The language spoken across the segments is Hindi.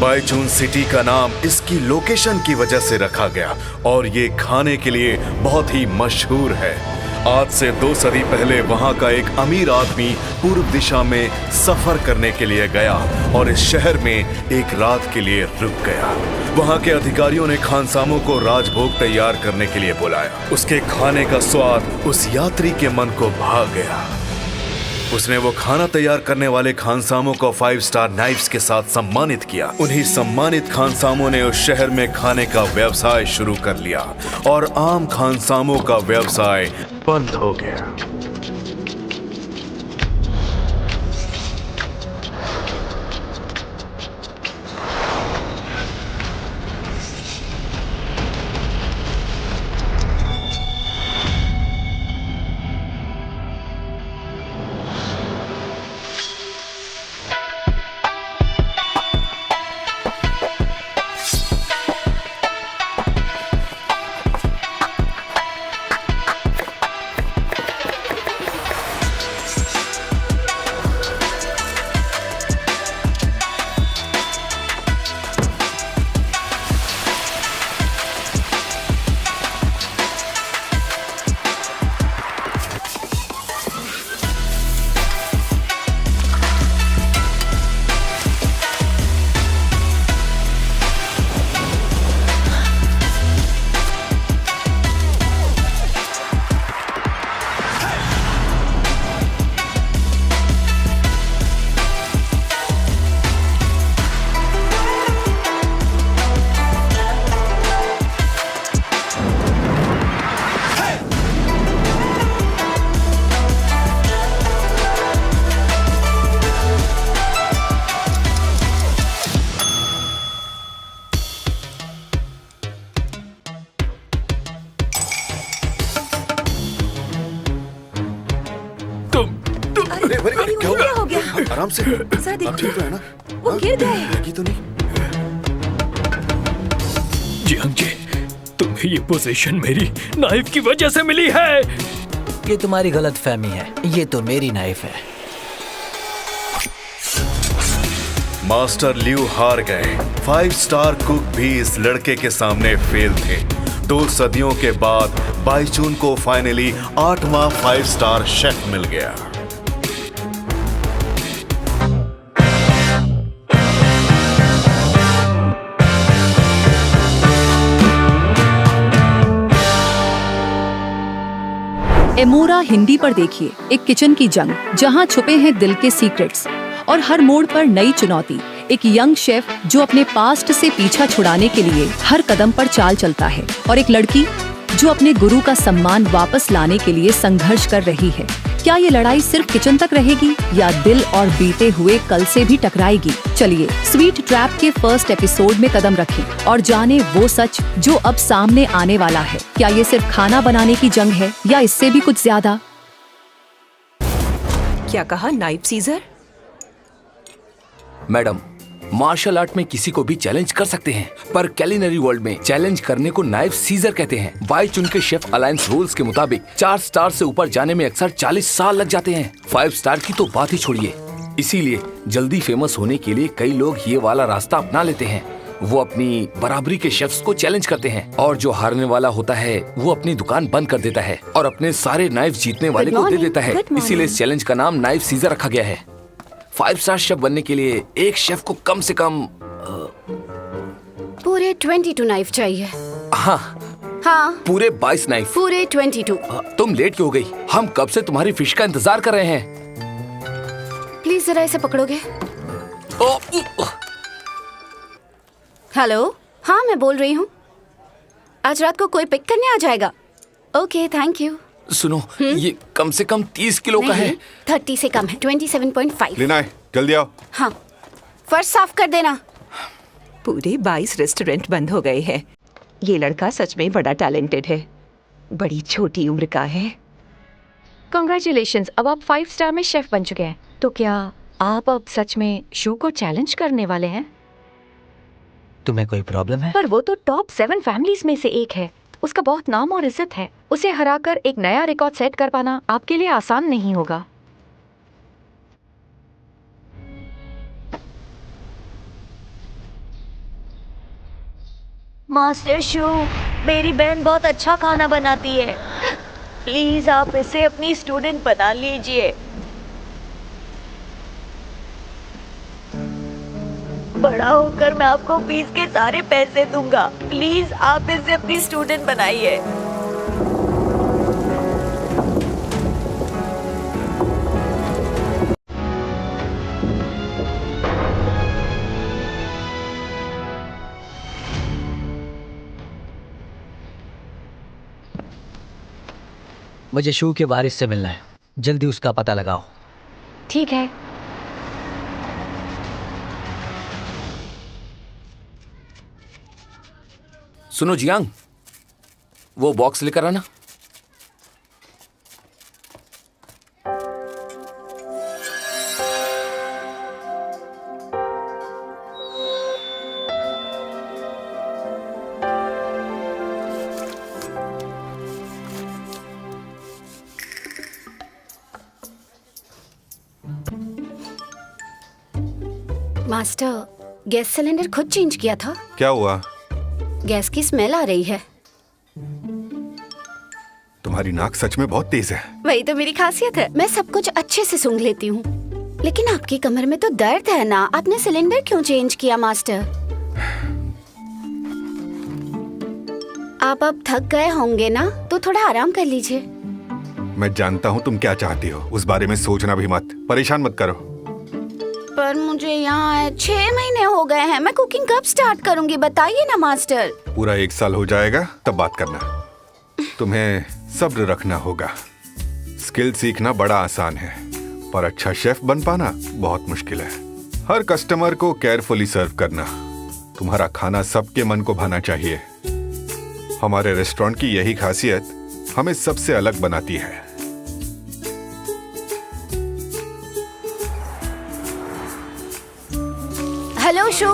बाइचुन सिटी का नाम इसकी लोकेशन की वजह से रखा गया और ये खाने के लिए बहुत ही मशहूर है। आज से 2 सदी पहले वहां का एक अमीर आदमी पूर्व दिशा में सफर करने के लिए गया और इस शहर में एक रात के लिए रुक गया। वहां के अधिकारियों ने खानसामों को राजभोग तैयार करने के लिए बुलाया। उसके खाने का स्वाद उस यात्री के मन को भा गया। उसने वो खाना तैयार करने वाले खानसामों को 5 स्टार नाइफ्स के साथ सम्मानित किया। उन्हीं सम्मानित खानसामों ने उस शहर में खाने का व्यवसाय शुरू कर लिया और आम खानसामों का व्यवसाय बंद हो गया। क्या हो गया? आराम से। आप ठीक तो है ना? वो गिर गए। लगी तो नहीं? जियांग जी, तुम्हें ये पोजीशन मेरी नाइफ की वजह से मिली है। ये तुम्हारी गलतफहमी है, ये तो मेरी नाइफ है। मास्टर लियू हार गए। 5 स्टार कुक भी इस लड़के के सामने फेल थे। 2 सदियों के बाद बाइचुन को फाइनली 8वां 5 स्टार शेफ मिल गया। एमोरा हिंदी पर देखिए एक किचन की जंग, जहां छुपे हैं दिल के सीक्रेट्स और हर मोड़ पर नई चुनौती। एक यंग शेफ जो अपने पास्ट से पीछा छुड़ाने के लिए हर कदम पर चाल चलता है, और एक लड़की जो अपने गुरु का सम्मान वापस लाने के लिए संघर्ष कर रही है। क्या ये लड़ाई सिर्फ किचन तक रहेगी या दिल और बीते हुए कल से भी टकराएगी? चलिए स्वीट ट्रैप के फर्स्ट एपिसोड में कदम रखें और जाने वो सच जो अब सामने आने वाला है। क्या ये सिर्फ खाना बनाने की जंग है या इससे भी कुछ ज्यादा? क्या कहा? Knife scissor? Madam, martial art में किसी को भी चैलेंज कर सकते हैं, पर कैलिनरी वर्ल्ड में चैलेंज करने को नाइफ सीजर कहते हैं। बाइचुन के शेफ अलायंस रूल्स के मुताबिक 4 स्टार से ऊपर जाने में अक्सर 40 साल लग जाते हैं। 5 स्टार की तो बात ही छोड़िए। इसीलिए जल्दी फेमस होने के लिए कई लोग ये वाला रास्ता अपना लेते हैं। वो अपनी बराबरी के शेफ्स को चैलेंज करते हैं और जो हारने वाला होता है वो अपनी दुकान बंद कर देता है और अपने सारे नाइफ जीतने वाले को दे देता है। इसीलिए इस चैलेंज का नाम नाइफ सीजर रखा गया है। 5 स्टार शेफ बनने के लिए एक शेफ को कम से कम पूरे 22 नाइफ चाहिए। हाँ, पूरे 22 नाइफ। पूरे 22। तुम लेट क्यों हो गई? हम कब से तुम्हारी फिश का इंतजार कर रहे हैं। प्लीज जरा इसे पकड़ोगे? हेलो, हाँ मैं बोल रही हूँ। आज रात को कोई पिक करने आ जाएगा? Okay, thank you. सुनो, ये कम से कम 30 किलो का है। 30 से कम है। 27.5 लेना है, जल्दी आओ। हाँ, फर्श साफ कर देना। पूरे 22 रेस्टोरेंट बंद हो गए हैं। ये लड़का सच में बड़ा टैलेंटेड है। बड़ी छोटी उम्र का है। कांग्रेचुलेशंस, अब आप 5 स्टार में शेफ बन चुके हैं। तो क्या आप अब सच में शू को चैलेंज करने वाले हैं? तुम्हें कोई प्रॉब्लम है? पर वो तो टॉप 7 फैमिलीज में से एक है। उसका बहुत नाम और इज्जत है। उसे हराकर एक नया रिकॉर्ड सेट कर पाना आपके लिए आसान नहीं होगा। मास्टर शू, मेरी बहन बहुत अच्छा खाना बनाती है। प्लीज आप इसे अपनी स्टूडेंट बना लीजिए। बड़ा होकर मैं आपको फीस के सारे पैसे दूंगा। प्लीज आप इसे अपनी स्टूडेंट बनाइए। मुझे शू के वारिस से मिलना है, जल्दी उसका पता लगाओ। ठीक है। सुनो जियांग, वो बॉक्स लेकर आना। मास्टर, गैस सिलेंडर खुद चेंज किया था। क्या हुआ? गैस की स्मेल आ रही है। तुम्हारी नाक सच में बहुत तेज है। वही तो मेरी खासियत है, मैं सब कुछ अच्छे से सूंघ लेती हूँ। लेकिन आपकी कमर में तो दर्द है ना, आपने सिलेंडर क्यों चेंज किया मास्टर? आप अब थक गए होंगे ना, तो थोड़ा आराम कर लीजिए। मैं जानता हूँ तुम क्या चाहती हो, उस बारे में सोचना भी मत, परेशान मत करो। पर मुझे यहाँ 6 महीने हो गए हैं, मैं कुकिंग कब स्टार्ट करूँगी बताइए ना मास्टर। पूरा 1 साल हो जाएगा तब बात करना। तुम्हें सब्र रखना होगा। स्किल सीखना बड़ा आसान है, पर अच्छा शेफ बन पाना बहुत मुश्किल है। हर कस्टमर को केयरफुली सर्व करना। तुम्हारा खाना सबके मन को भाना चाहिए। हमारे रेस्टोरेंट की यही खासियत हमें सबसे अलग बनाती है। हेलो शू।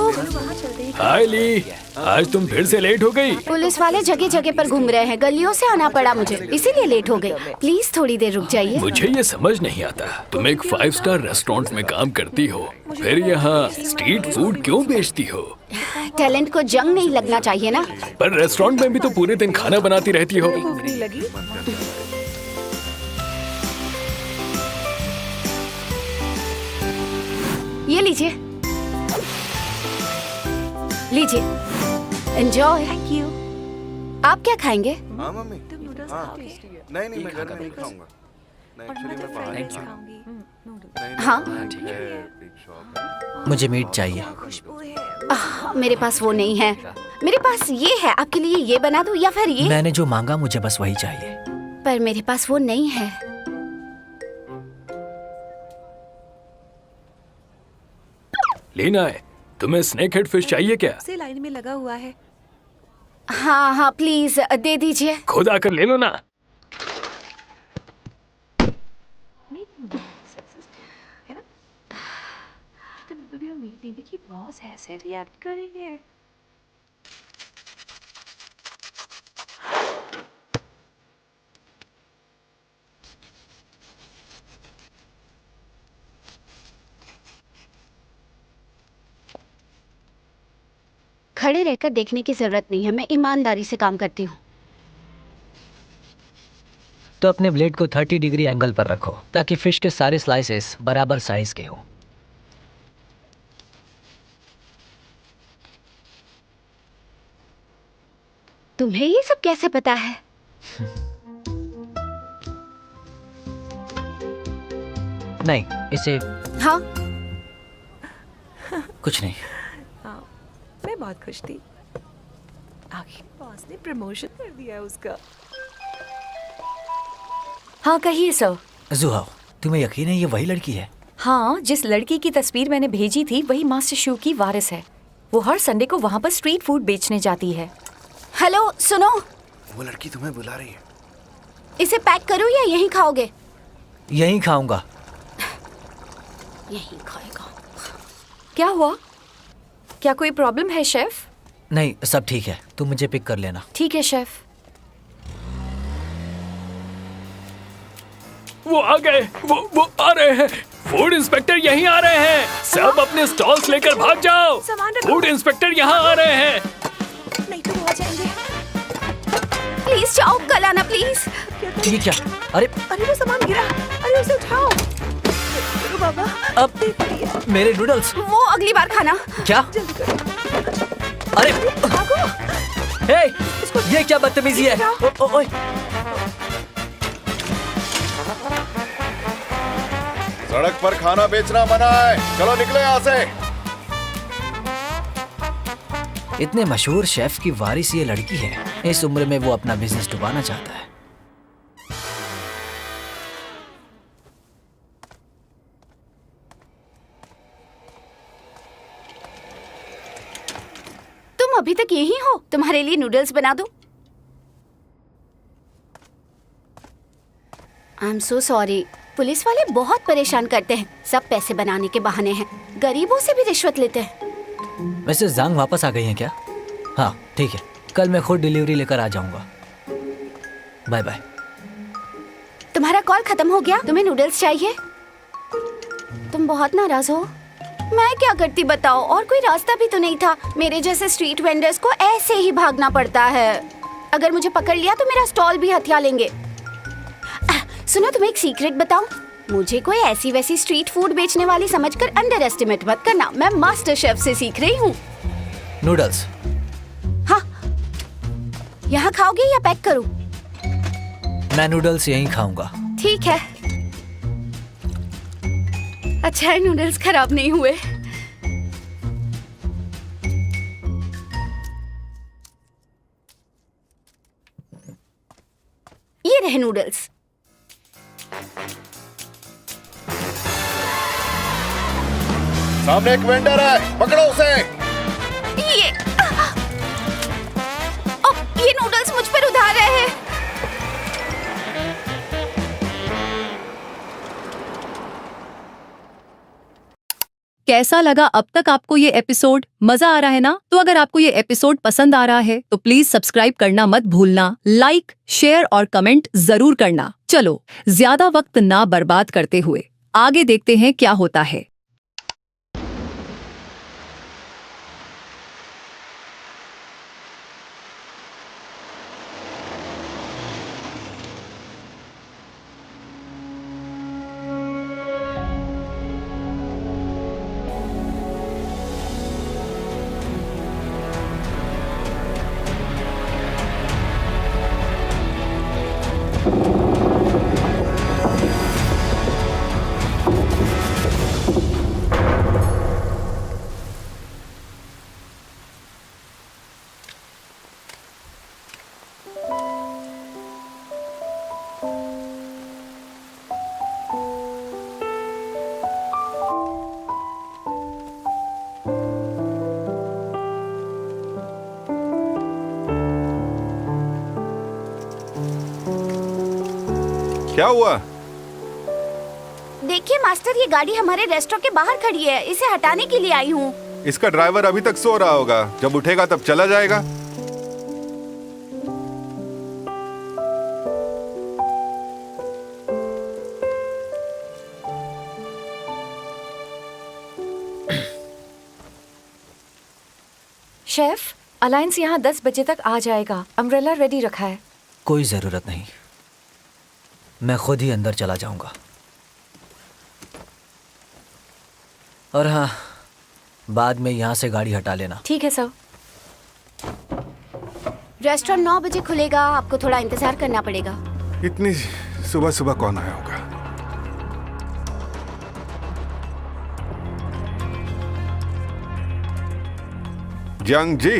हाय ली, आज तुम फिर से लेट हो गई। पुलिस वाले जगह जगह पर घूम रहे हैं, गलियों से आना पड़ा मुझे, इसीलिए लेट हो गई। प्लीज थोड़ी देर रुक जाइए। मुझे ये समझ नहीं आता, तुम एक 5 स्टार रेस्टोरेंट में काम करती हो, फिर यहाँ स्ट्रीट फूड क्यों बेचती हो? टैलेंट को जंग नहीं लगना चाहिए ना। पर रेस्टोरेंट में भी तो पूरे दिन खाना बनाती रहती हो। ये लीजिए, लीजिए, एंजॉय। Thank you. आप क्या खाएंगे? हाँ मम्मी। नहीं मैं घर में नहीं खाऊंगा। हाँ, मुझे मीट चाहिए। मेरे पास वो नहीं है। मेरे पास ये है, आपके लिए ये बना दूं या फिर ये? मैंने जो मांगा मुझे बस वही चाहिए। पर मेरे पास वो नहीं है। लेना है? तुम्हें स्नेक हेड फिश चाहिए क्या? से लाइन में लगा हुआ है। हाँ हाँ प्लीज दे दीजिए। खुद आकर ले लो ना। कि बॉस ऐसे रिएक्ट करेंगे। खड़े रहकर देखने की जरूरत नहीं है, मैं ईमानदारी से काम करती हूँ। तो अपने ब्लेड को 30 डिग्री एंगल पर रखो ताकि फिश के सारे स्लाइसेस बराबर साइज के हों। तुम्हें ये सब कैसे पता है? नहीं, इसे हाँ, कुछ नहीं। मैं बहुत खुश थी। आखिर बॉस ने प्रमोशन कर दिया उसका। हाँ कहिए सर। जुहाओ, तुम्हें यकीन है ये वही लड़की है? हाँ, जिस लड़की की तस्वीर मैंने भेजी थी वही मास्टर शू की वारिस है। वो हर संडे को वहाँ पर स्ट्रीट फूड बेचने जाती है। हेलो सुनो, वो लड़की तुम्हें बुला रही है। इसे पैक करूँ या यहीं खाओगे? यहीं खाऊंगा। यहीं खाएगा। क्या हुआ? क्या कोई प्रॉब्लम है शेफ? नहीं, सब ठीक है, तुम मुझे पिक कर लेना। ठीक है शेफ। वो आ गए, वो आ रहे हैं। फूड इंस्पेक्टर यहीं आ रहे हैं। सब अपने स्टॉल्स लेकर भाग जाओ। सामान रखो। फूड इंस्पेक्टर यहाँ आ रहे हैं। नहीं तो बहुत प्लीज जाओ, कल आना प्लीज। ये क्या? अरे अरे वो सामान गिरा, अरे उसे उठाओ। चलो बाबा, अब मेरे नूडल्स। वो अगली बार खाना। क्या? जल्दी करो। अरे भागो। हे, ये क्या बदतमीजी है? ओए सड़क पर खाना बेचना मना है, चलो निकले यहाँ से। इतने मशहूर शेफ की वारिस ये लड़की है। इस उम्र में वो अपना बिजनेस डुबाना चाहता है। तुम अभी तक यही हो? तुम्हारे लिए नूडल्स बना दो? I am so sorry. Police वाले बहुत परेशान करते हैं, सब पैसे बनाने के बहाने हैं। गरीबों से भी रिश्वत लेते हैं। वैसे जांग वापस आ गई हैं क्या? हाँ ठीक है, कल मैं खुद डिलीवरी लेकर आ जाऊंगा। Bye bye. तुम्हारा कॉल खत्म हो गया? तुम्हें नूडल्स चाहिए? तुम बहुत नाराज हो। मैं क्या करती बताओ, और कोई रास्ता भी तो नहीं था। मेरे जैसे स्ट्रीट वेंडर्स को ऐसे ही भागना पड़ता है। अगर मुझे पकड़ लिया तो मेरा स्टॉल भी हथिया लेंगे। सुनो, तुम्हें एक सीक्रेट बताऊं? मुझे कोई ऐसी वैसी स्ट्रीट फूड बेचने वाली समझकर अंडर एस्टिमेट मत करना। मैं मास्टर शेफ से सीख रही हूँ। नूडल्स? हाँ, यहाँ खाओगे या पैक करूँ? मैं नूडल्स यहीं खाऊंगा। ठीक है। अच्छा है नूडल्स खराब नहीं हुए। ये रहे नूडल्स। सामने एक वेंडर है, पकड़ो उसे। ये नूडल्स मुझ पर उधार रहे हैं। कैसा लगा अब तक आपको ये एपिसोड? मजा आ रहा है ना? तो अगर आपको ये एपिसोड पसंद आ रहा है तो प्लीज सब्सक्राइब करना मत भूलना। लाइक, शेयर और कमेंट जरूर करना। चलो ज्यादा वक्त ना बर्बाद करते हुए आगे देखते हैं क्या होता है। क्या हुआ? देखिए मास्टर, ये गाड़ी हमारे रेस्टोरेंट के बाहर खड़ी है। इसे हटाने के लिए आई हूँ। इसका ड्राइवर अभी तक सो रहा होगा, जब उठेगा तब चला जाएगा। शेफ, अलायंस यहाँ 10 बजे तक आ जाएगा। अम्ब्रेला रेडी रखा है। कोई जरूरत नहीं, मैं खुद ही अंदर चला जाऊंगा। और हाँ, बाद में यहाँ से गाड़ी हटा लेना। ठीक है सर। रेस्टोरेंट 9 बजे खुलेगा, आपको थोड़ा इंतजार करना पड़ेगा। इतनी सुबह सुबह कौन आया होगा? जंग जी,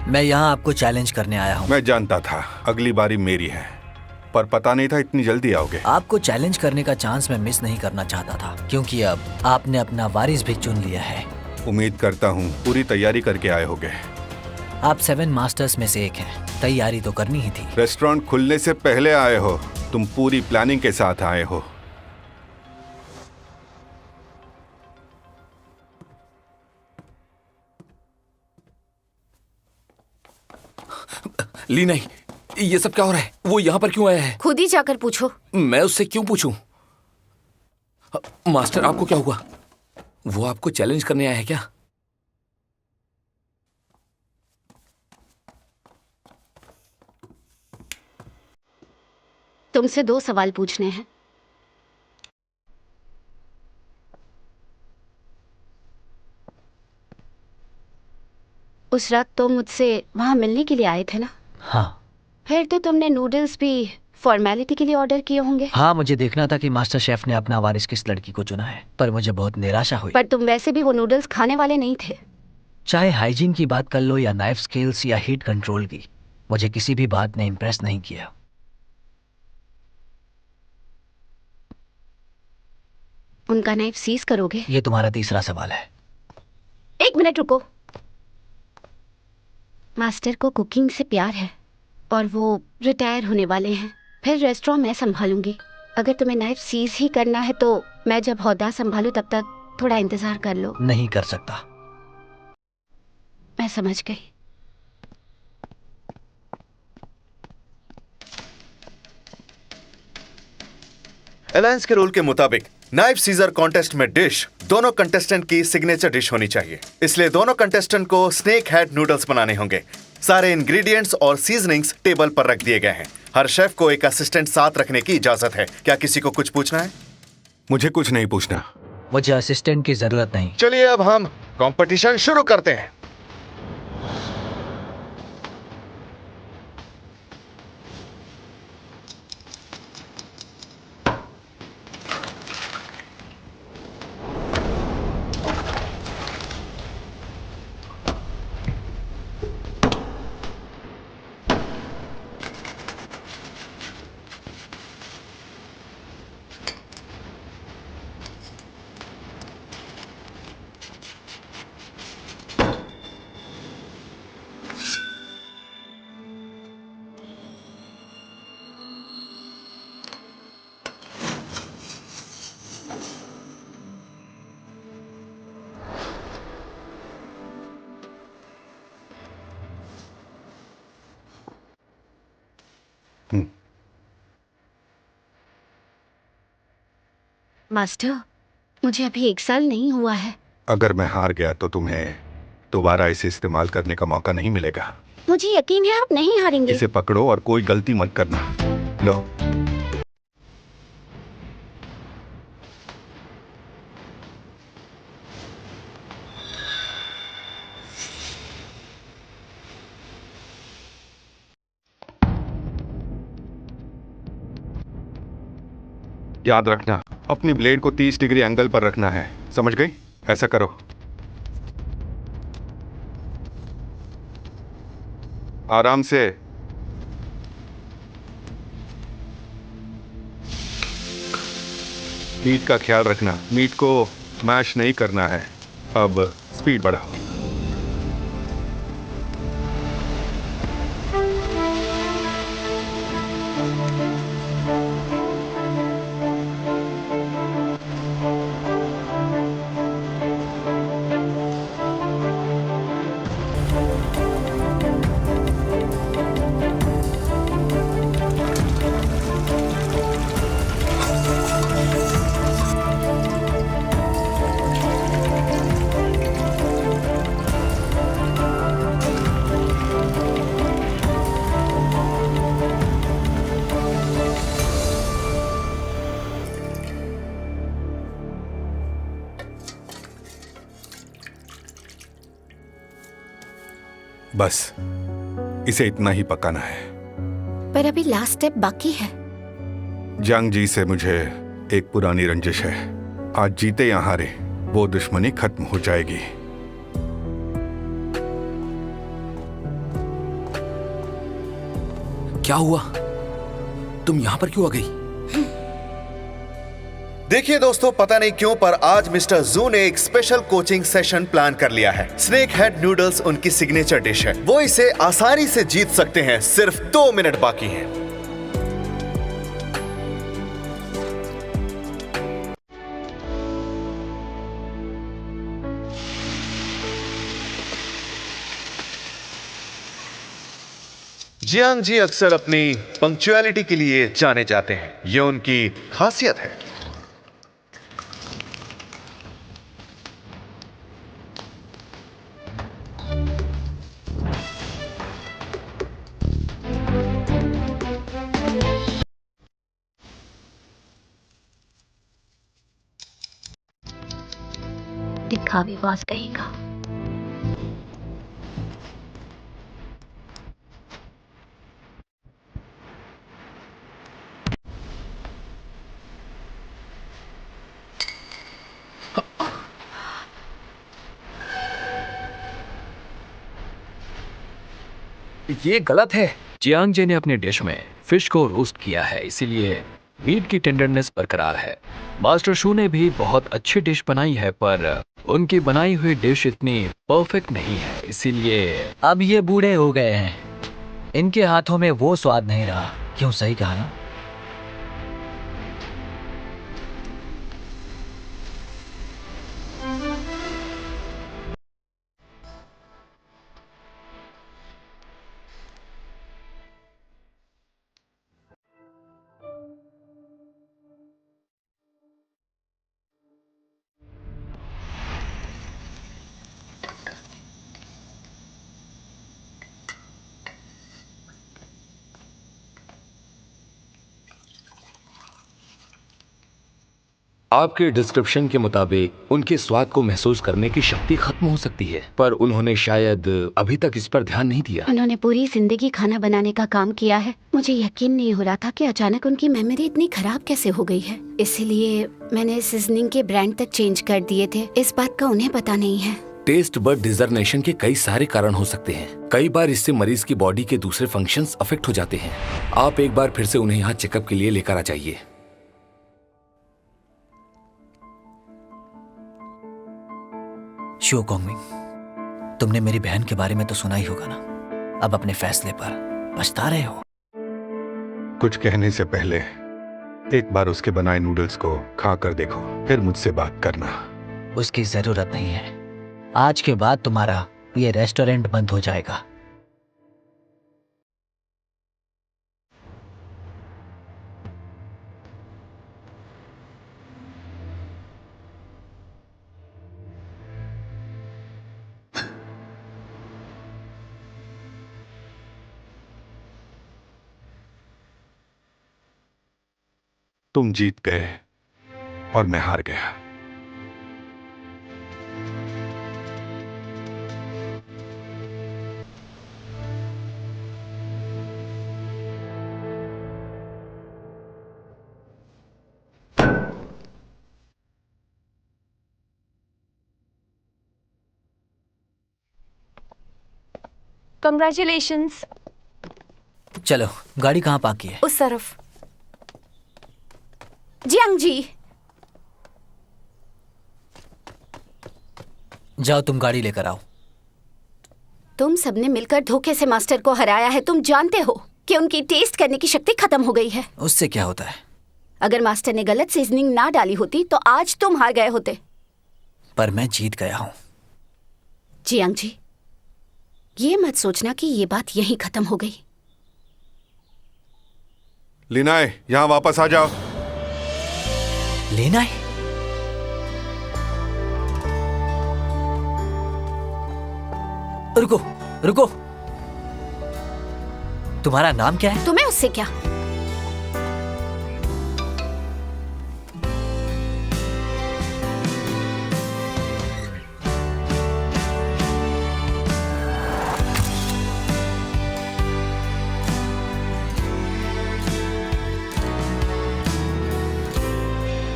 मैं यहाँ आपको चैलेंज करने आया हूँ। मैं जानता था अगली बारी मेरी है, पर पता नहीं था इतनी जल्दी आओगे। आपको चैलेंज करने का चांस मैं मिस नहीं करना चाहता था, क्योंकि अब आपने अपना वारिस भी चुन लिया है। उम्मीद करता हूँ पूरी तैयारी करके आए होगे। आप 7 मास्टर्स में से एक हैं, तैयारी तो करनी ही थी। रेस्टोरेंट खुलने से पहले आए हो, तुम पूरी प्लानिंग के साथ आए हो। ली नहीं, ये सब क्या हो रहा है? वो यहाँ पर क्यों आया है? खुद ही जाकर पूछो। मैं उससे क्यों पूछूं? मास्टर, आपको क्या हुआ? वो आपको चैलेंज करने आया है क्या? तुमसे 2 सवाल पूछने हैं। उस रात तुम मुझसे वहां मिलने के लिए आए थे ना? हाँ। फिर तो तुमने नूडल्स भी फॉर्मेलिटी के लिए ऑर्डर किए होंगे। हाँ, मुझे देखना था कि मास्टर शेफ ने अपना वारिस किस लड़की को चुना है, पर मुझे बहुत निराशा हुई। पर तुम वैसे भी वो नूडल्स खाने वाले नहीं थे। चाहे हाइजीन की बात कर लो या नाइफ स्किल्स या हीट कंट्रोल की, मुझे किसी भी बात ने इम्प्रेस नहीं किया। उनका नाइफ सीज करोगे? ये तुम्हारा तीसरा सवाल है। 1 मिनट रुको। मास्टर को कुकिंग से प्यार है और वो रिटायर होने वाले हैं। फिर रेस्टोरेंट मैं संभालूंगी। अगर तुम्हें नाइफ सीज ही करना है तो मैं जब ओहदा संभालूं तब तक थोड़ा इंतजार कर लो। नहीं कर सकता। मैं समझ गई। अलायंस के रूल के मुताबिक नाइफ सीजर कॉन्टेस्ट में डिश दोनों कंटेस्टेंट की सिग्नेचर डिश होनी चाहिए, इसलिए दोनों कंटेस्टेंट को स्नेक हेड नूडल्स बनाने होंगे। सारे इंग्रेडिएंट्स और सीजनिंग्स टेबल पर रख दिए गए हैं। हर शेफ को एक असिस्टेंट साथ रखने की इजाजत है। क्या किसी को कुछ पूछना है? मुझे कुछ नहीं पूछना। मुझे असिस्टेंट की जरूरत नहीं। चलिए अब हम कंपटीशन शुरू करते हैं। मास्टर, मुझे अभी 1 साल नहीं हुआ है। अगर मैं हार गया तो तुम्हें दोबारा इसे इस्तेमाल करने का मौका नहीं मिलेगा। मुझे यकीन है आप नहीं हारेंगे। इसे पकड़ो और कोई गलती मत करना। लो। याद रखना, अपनी ब्लेड को 30 डिग्री एंगल पर रखना है, समझ गई? ऐसा करो। आराम से। मीट का ख्याल रखना, मीट को मैश नहीं करना है। अब स्पीड बढ़ाओ। बस इसे इतना ही पकाना है। पर अभी लास्ट स्टेप बाकी है। जंग जी से मुझे एक पुरानी रंजिश है। आज जीते या हारे वो दुश्मनी खत्म हो जाएगी। क्या हुआ? तुम यहाँ पर क्यों आ गई? देखिए दोस्तों, पता नहीं क्यों पर आज मिस्टर जू ने एक स्पेशल कोचिंग सेशन प्लान कर लिया है। स्नेक हेड नूडल्स उनकी सिग्नेचर डिश है। वो इसे आसानी से जीत सकते हैं। सिर्फ 2 मिनट बाकी हैं। जियांग जी अक्सर अपनी पंक्चुअलिटी के लिए जाने जाते हैं। ये उनकी खासियत है। दिखावेबाज कहेगा। ये गलत है। जियांग जे ने अपने डिश में फिश को रोस्ट किया है, इसीलिए मीट की टेंडरनेस बरकरार है। मास्टर शू ने भी बहुत अच्छी डिश बनाई है, पर उनकी बनाई हुई डिश इतनी परफेक्ट नहीं है, इसीलिए अब ये बूढ़े हो गए हैं, इनके हाथों में वो स्वाद नहीं रहा। क्यों, सही कहा ना? आपके डिस्क्रिप्शन के मुताबिक उनके स्वाद को महसूस करने की शक्ति खत्म हो सकती है, पर उन्होंने शायद अभी तक इस पर ध्यान नहीं दिया। उन्होंने पूरी जिंदगी खाना बनाने का काम किया है। मुझे यकीन नहीं हो रहा था कि अचानक उनकी मेमोरी इतनी खराब कैसे हो गई है। इसीलिए मैंने सीजनिंग के ब्रांड तक चेंज कर दिए थे। इस बात का उन्हें पता नहीं है। टेस्ट बड डिजर्नेशन के कई सारे कारण हो सकते हैं। कई बार इससे मरीज की बॉडी के दूसरे फंक्शंस अफेक्ट हो जाते हैं। आप एक बार फिर से उन्हें यहाँ चेकअप के लिए लेकर आ जाइए। शो कोंगमिंग, तुमने मेरी बहन के बारे में तो सुना ही होगा ना। अब अपने फैसले पर पछता रहे हो? कुछ कहने से पहले एक बार उसके बनाए नूडल्स को खा कर देखो, फिर मुझसे बात करना। उसकी जरूरत नहीं है। आज के बाद तुम्हारा ये रेस्टोरेंट बंद हो जाएगा। तुम जीत गए और मैं हार गया। कंग्रेचुलेशंस। चलो, गाड़ी कहाँ पार्क की है? उस तरफ। जियांग जी, जाओ तुम गाड़ी लेकर आओ। तुम सबने मिलकर धोखे से मास्टर को हराया है। तुम जानते हो कि उनकी टेस्ट करने की शक्ति खत्म हो गई है। उससे क्या होता है? अगर मास्टर ने गलत सीजनिंग ना डाली होती तो आज तुम हार गए होते। पर मैं जीत गया हूँ। जियांग जी, ये मत सोचना कि ये बात यहीं खत्म हो गई। लिनाए, यहाँ वापस आ जाओ। लेना है? रुको रुको, तुम्हारा नाम क्या है? तुम्हें उससे क्या?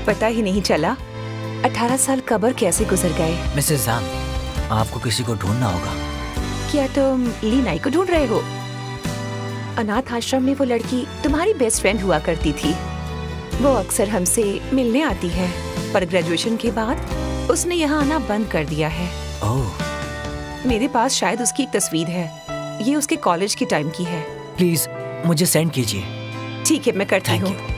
पता ही नहीं चला 18 साल कब्र कैसे गुजर गए। मिसेस जांग, आपको किसी को ढूंढना होगा। क्या तुम ली नाई को ढूंढ रहे हो? अनाथ आश्रम में वो लड़की तुम्हारी बेस्ट फ्रेंड हुआ करती थी। वो अक्सर हमसे मिलने आती है, पर ग्रेजुएशन के बाद उसने यहाँ आना बंद कर दिया है। ओह। मेरे पास शायद उसकी एक तस्वीर है। ये उसके कॉलेज की टाइम की है। प्लीज मुझे सेंड कीजिए। ठीक है, मैं करती थैंक हूँ। यू।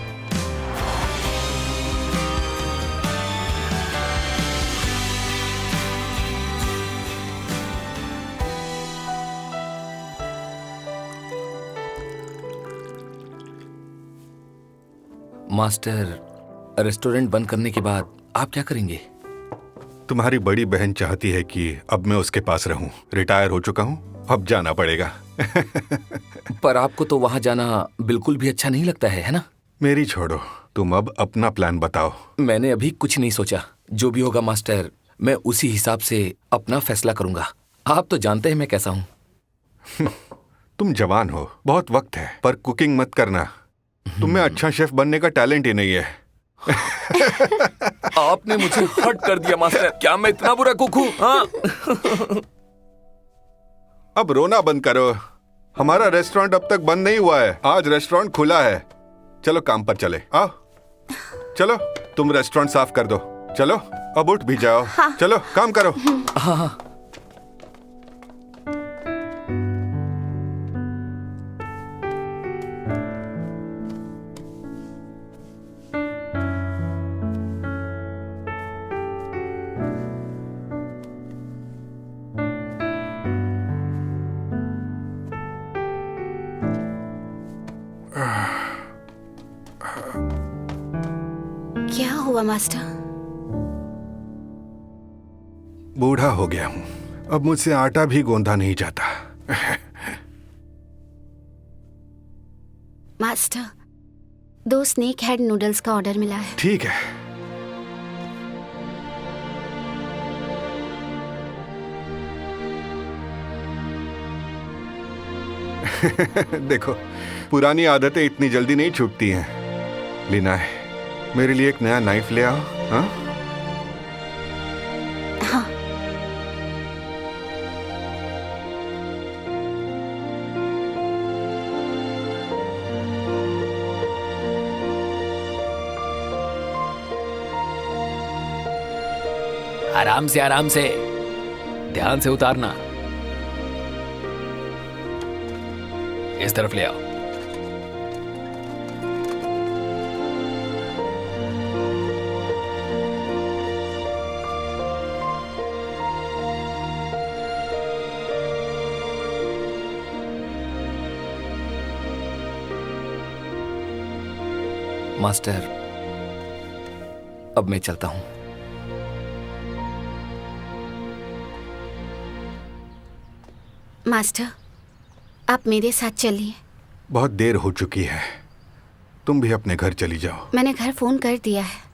मास्टर, रेस्टोरेंट बंद करने के बाद आप क्या करेंगे? तुम्हारी बड़ी बहन चाहती है कि अब मैं उसके पास रहूं। रिटायर हो चुका हूं, अब जाना पड़ेगा। पर आपको तो वहां जाना बिल्कुल भी अच्छा नहीं लगता है ना? मेरी छोड़ो, तुम अब अपना प्लान बताओ। मैंने अभी कुछ नहीं सोचा। जो भी होगा मास्टर, मैं उसी हिसाब से अपना फैसला करूंगा। आप तो जानते हैं मैं कैसा हूँ। तुम जवान हो, बहुत वक्त है, पर कुकिंग मत करना। तुम्हें अच्छा शेफ बनने का टैलेंट ही नहीं है। आपने मुझे हर्ट कर दिया मास्टर। क्या मैं इतना बुरा कुक हूँ? हाँ? अब रोना बंद करो। हमारा रेस्टोरेंट अब तक बंद नहीं हुआ है। आज रेस्टोरेंट खुला है। चलो काम पर चले। आओ चलो, तुम रेस्टोरेंट साफ कर दो। चलो अब उठ भी जाओ। हाँ। चलो काम करो। हाँ। क्या हुआ मास्टर? बूढ़ा हो गया हूँ, अब मुझसे आटा भी गोंदा नहीं जाता। मास्टर, 2 स्नेक हेड नूडल्स का ऑर्डर मिला है। ठीक है। देखो, पुरानी आदतें इतनी जल्दी नहीं छूटती हैं। लीना है, मेरे लिए एक नया नाइफ ले आओ। हाँ? हाँ। आराम से, आराम से, ध्यान से उतारना। इस तरफ ले आओ। मास्टर, अब मैं चलता हूं। मास्टर, आप मेरे साथ चलिए। बहुत देर हो चुकी है, तुम भी अपने घर चली जाओ। मैंने घर फोन कर दिया है।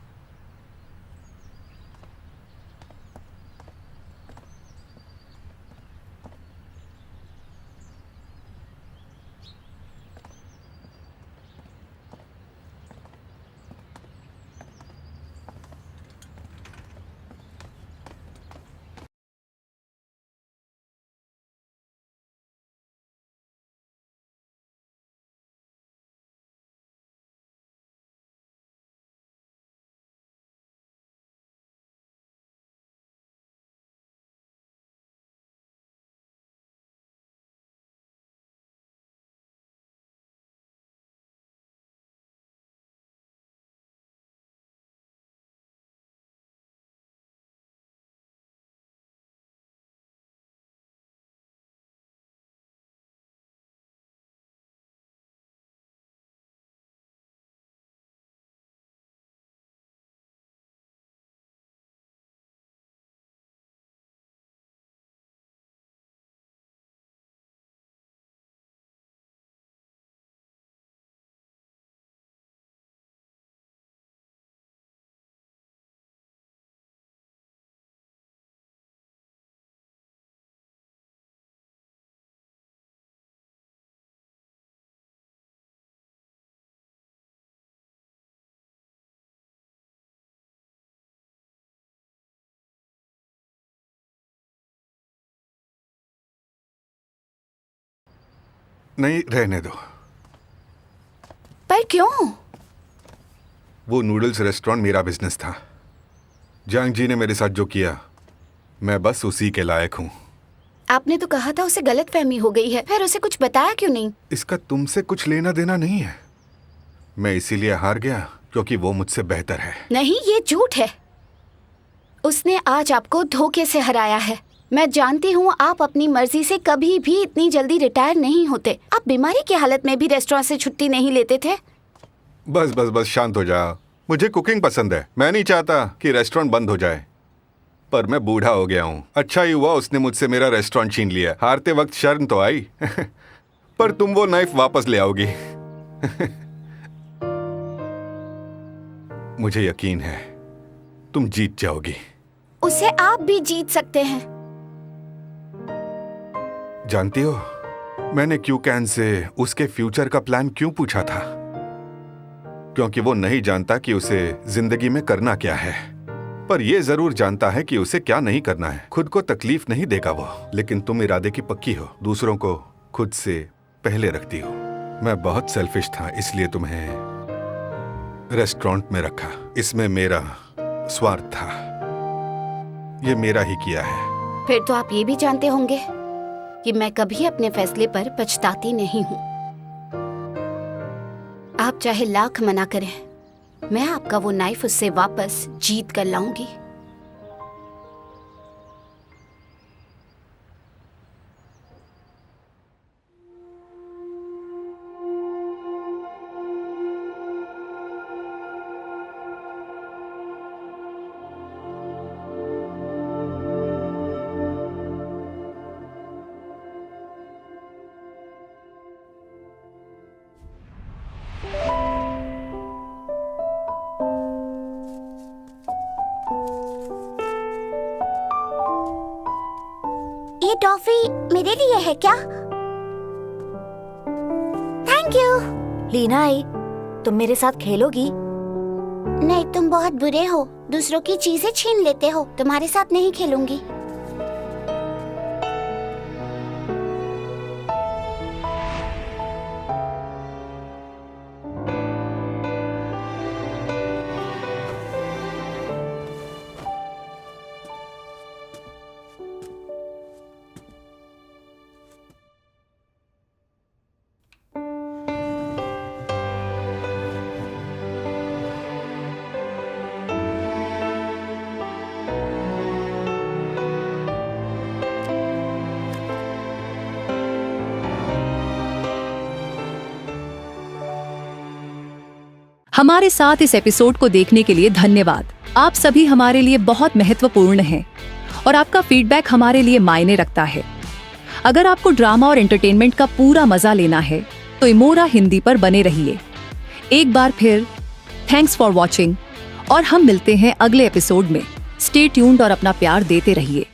नहीं, रहने दो। पर क्यों? वो नूडल्स रेस्टोरेंट मेरा बिजनेस था। जांग जी ने मेरे साथ जो किया, मैं बस उसी के लायक हूँ। आपने तो कहा था उसे गलतफहमी हो गई है, फिर उसे कुछ बताया क्यों नहीं? इसका तुमसे कुछ लेना देना नहीं है। मैं इसीलिए हार गया क्योंकि वो मुझसे बेहतर है। नहीं, ये झूठ है। उसने आज आपको धोखे से हराया है। मैं जानती हूँ आप अपनी मर्जी से कभी भी इतनी जल्दी रिटायर नहीं होते। आप बीमारी की हालत में भी रेस्टोरेंट से छुट्टी नहीं लेते थे। बस बस बस, शांत हो जाओ। मुझे कुकिंग पसंद है। मैं नहीं चाहता कि रेस्टोरेंट बंद हो जाए, पर मैं बूढ़ा हो गया हूँ। अच्छा ही हुआ उसने मुझसे मेरा रेस्टोरेंट छीन लिया। हारते वक्त शर्म तो आई। पर तुम वो नाइफ वापस ले आओगी। मुझे यकीन है तुम जीत जाओगी। उसे आप भी जीत सकते हैं। जानती हो, मैंने क्यू कैन से उसके फ्यूचर का प्लान क्यों पूछा था? क्योंकि वो नहीं जानता कि उसे जिंदगी में करना क्या है, पर ये जरूर जानता है कि उसे क्या नहीं करना है। खुद को तकलीफ नहीं देगा वो। लेकिन तुम इरादे की पक्की हो, दूसरों को खुद से पहले रखती हो। मैं बहुत सेल्फिश था, इसलिए तुम्हें रेस्टोरेंट में रखा। इसमें मेरा स्वार्थ था, ये मेरा ही किया है। फिर तो आप ये भी जानते होंगे कि मैं कभी अपने फैसले पर पछताती नहीं हूँ। आप चाहे लाख मना करें, मैं आपका वो नाइफ उससे वापस जीत कर लाऊंगी। ये टॉफी मेरे लिए है क्या? Thank you. लीना आई, तुम मेरे साथ खेलोगी? नहीं, तुम बहुत बुरे हो, दूसरों की चीजें छीन लेते हो। तुम्हारे साथ नहीं खेलूंगी। हमारे साथ इस एपिसोड को देखने के लिए धन्यवाद। आप सभी हमारे लिए बहुत महत्वपूर्ण हैं और आपका फीडबैक हमारे लिए मायने रखता है। अगर आपको ड्रामा और एंटरटेनमेंट का पूरा मजा लेना है तो इमोरा हिंदी पर बने रहिए। एक बार फिर थैंक्स फॉर वॉचिंग और हम मिलते हैं अगले एपिसोड में। स्टे ट्यून्ड और अपना प्यार देते रहिए।